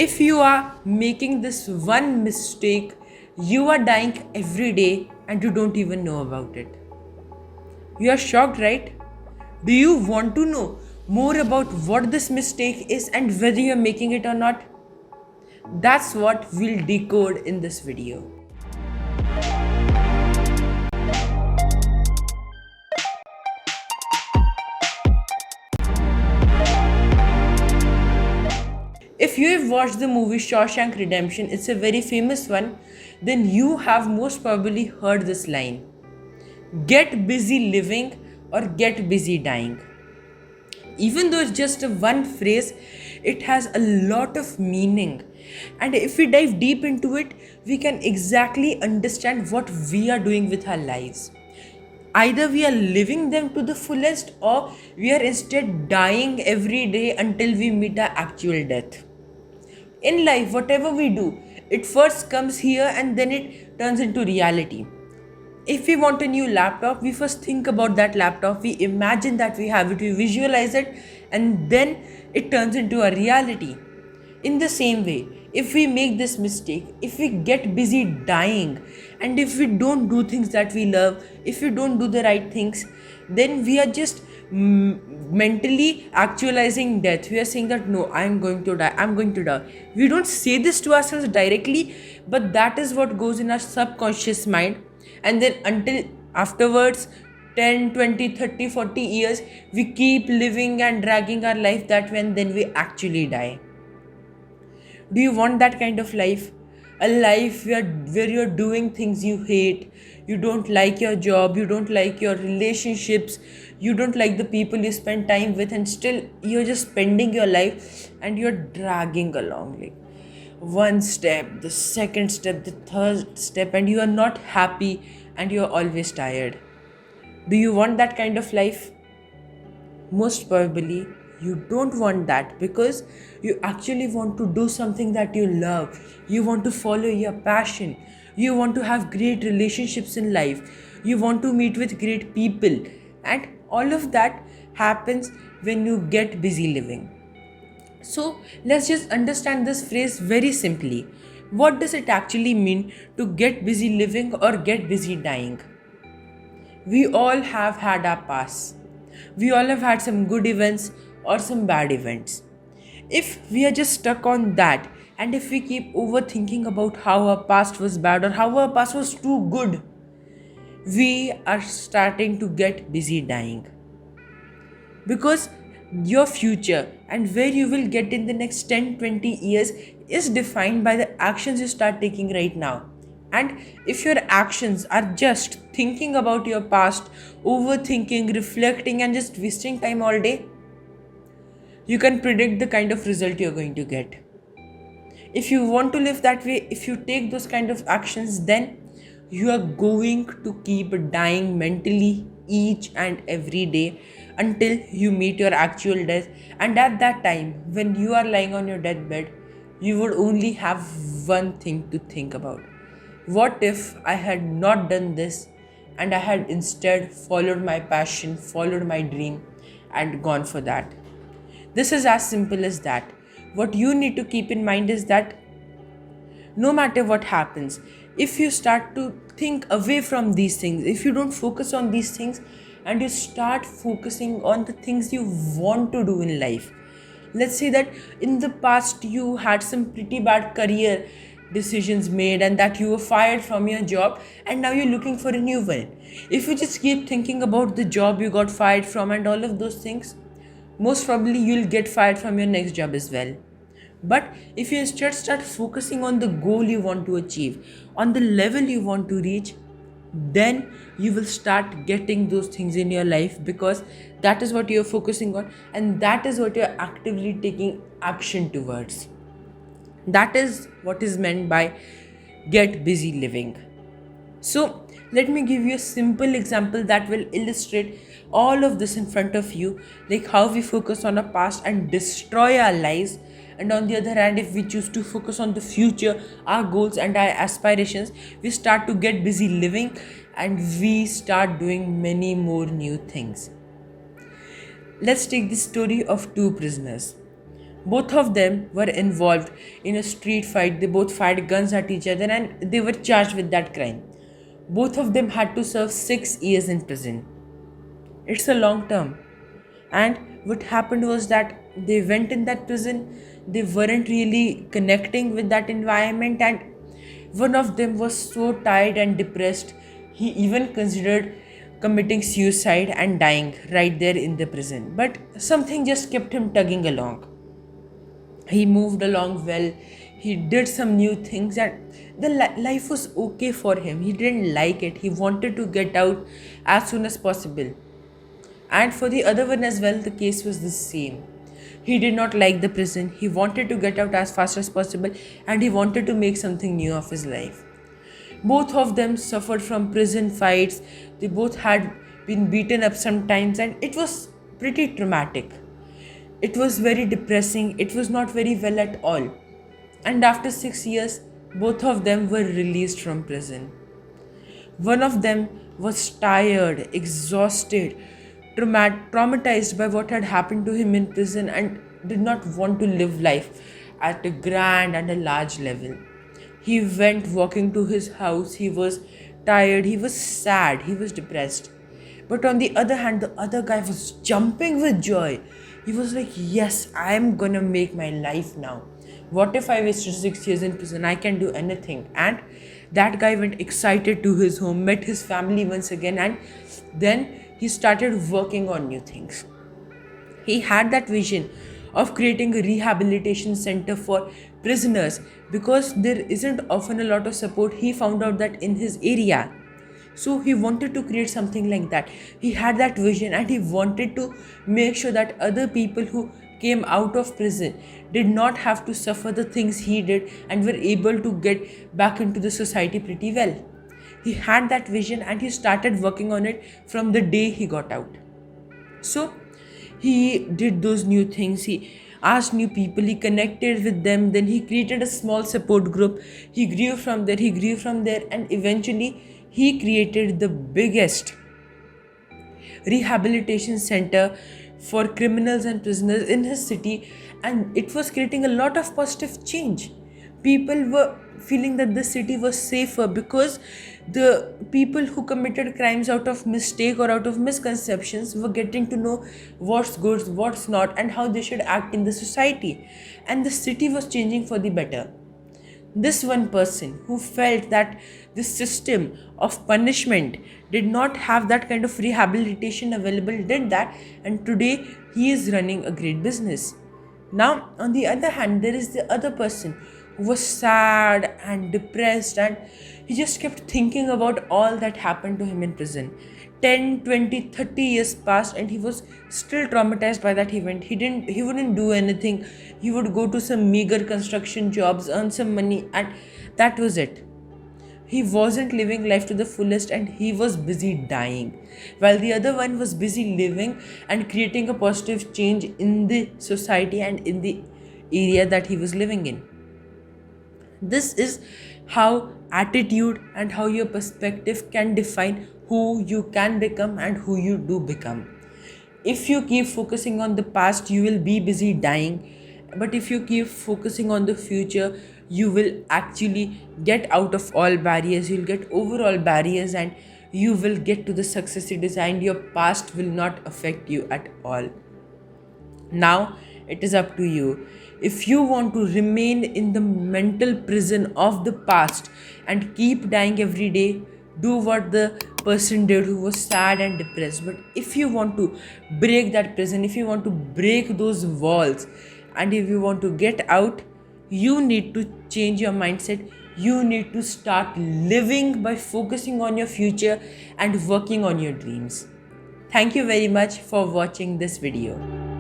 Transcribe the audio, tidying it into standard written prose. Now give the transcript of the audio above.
If you are making this one mistake, you are dying every day and you don't even know about it. You are shocked, right? Do you want to know more about what this mistake is and whether you are making it or not? That's what we'll decode in this video. If you have watched the movie Shawshank Redemption, it's a very famous one, then you have most probably heard this line: get busy living or get busy dying. Even though it's just a one phrase, it has a lot of meaning. And if we dive deep into it, we can exactly understand what we are doing with our lives. Either we are living them to the fullest, or we are instead dying every day until we meet our actual death. In life, whatever we do, it first comes here and then it turns into reality. If we want a new laptop, we first think about that laptop, we imagine that we have it, we visualize it, and then it turns into a reality. In the same way, if we make this mistake, if we get busy dying, and if we don't do things that we love, if we don't do the right things, then we are just mentally actualizing death. We are saying that no, I'm going to die. We don't say this to ourselves directly, but that is what goes in our subconscious mind. And then until afterwards, 10, 20, 30, 40 years, we keep living and dragging our life that way, and then we actually die. Do you want that kind of life? A life where you're doing things you hate, you don't like your job, you don't like your relationships, you don't like the people you spend time with, and still you're just spending your life and you're dragging along, like one step, the second step, the third step, and you are not happy and you're always tired. Do you want that kind of life? Most probably you don't want that, because you actually want to do something that you love. You want to follow your passion. You want to have great relationships in life. You want to meet with great people. And all of that happens when you get busy living. So let's just understand this phrase very simply. What does it actually mean to get busy living or get busy dying? We all have had our past. We all have had some good events or some bad events. If we are just stuck on that, and if we keep overthinking about how our past was bad or how our past was too good, we are starting to get busy dying. Because your future and where you will get in the next 10, 20 years is defined by the actions you start taking right now. And if your actions are just thinking about your past, overthinking, reflecting, and just wasting time all day, you can predict the kind of result you're going to get. If you want to live that way, if you take those kind of actions, then you are going to keep dying mentally each and every day until you meet your actual death. And at that time, when you are lying on your deathbed, you would only have one thing to think about. What if I had not done this and I had instead followed my passion, followed my dream, and gone for that? This is as simple as that. What you need to keep in mind is that no matter what happens, if you start to think away from these things, if you don't focus on these things and you start focusing on the things you want to do in life, let's say that in the past you had some pretty bad career decisions made and that you were fired from your job and now you're looking for a new one. If you just keep thinking about the job you got fired from and all of those things, most probably you'll get fired from your next job as well. But if you instead start focusing on the goal you want to achieve, on the level you want to reach, then you will start getting those things in your life, because that is what you're focusing on and that is what you're actively taking action towards. That is what is meant by get busy living. So let me give you a simple example that will illustrate all of this in front of you, like how we focus on our past and destroy our lives, and on the other hand, if we choose to focus on the future, our goals and our aspirations, we start to get busy living and we start doing many more new things. Let's take the story of two prisoners. Both of them were involved in a street fight. They both fired guns at each other and they were charged with that crime. Both of them had to serve 6 years in prison. It's a long term. And what happened was that they went in that prison, they weren't really connecting with that environment, and one of them was so tired and depressed, he even considered committing suicide and dying right there in the prison. But something just kept him tugging along. He moved along well, he did some new things, and the life was okay for him. He didn't like it, he wanted to get out as soon as possible. And for the other one as well, the case was the same. He did not like the prison, he wanted to get out as fast as possible, and he wanted to make something new of his life. Both of them suffered from prison fights, they both had been beaten up sometimes, and it was pretty traumatic. It was very depressing, it was not very well at all. And after 6 years, both of them were released from prison. One of them was tired, exhausted, traumatized by what had happened to him in prison, and did not want to live life at a grand and a large level. He went walking to his house, he was tired, he was sad, he was depressed. But on the other hand, the other guy was jumping with joy. He was like, yes, I'm gonna make my life now. What if I wasted 6 years in prison? I can do anything. And that guy went excited to his home, met his family once again, and then he started working on new things. He had that vision of creating a rehabilitation center for prisoners because there isn't often a lot of support. He found out that in his area. So he wanted to create something like that. He had that vision and he wanted to make sure that other people who came out of prison did not have to suffer the things he did and were able to get back into the society pretty well. He had that vision and he started working on it from the day he got out. So he did those new things. He asked new people, he connected with them, then he created a small support group. He grew from there, and eventually he created the biggest rehabilitation center for criminals and prisoners in his city, and it was creating a lot of positive change. People were feeling that the city was safer because the people who committed crimes out of mistake or out of misconceptions were getting to know what's good, what's not, and how they should act in the society, and the city was changing for the better. This one person who felt that this system of punishment did not have that kind of rehabilitation available did that, and today he is running a great business. Now, on the other hand, there is the other person who was sad and depressed, and he just kept thinking about all that happened to him in prison. 10, 20, 30 years passed and he was still traumatized by that event. He wouldn't do anything. He would go to some meager construction jobs, earn some money, and that was it. He wasn't living life to the fullest and he was busy dying, while the other one was busy living and creating a positive change in the society and in the area that he was living in. This is how attitude and how your perspective can define who you can become and who you do become. If you keep focusing on the past, you will be busy dying. But if you keep focusing on the future, you will actually get out of all barriers. You'll get over all barriers and you will get to the success you designed. Your past will not affect you at all. Now, it is up to you. If you want to remain in the mental prison of the past and keep dying every day, do what the person did who was sad and depressed. But if you want to break that prison, if you want to break those walls, and if you want to get out, you need to change your mindset. You need to start living by focusing on your future and working on your dreams. Thank you very much for watching this video.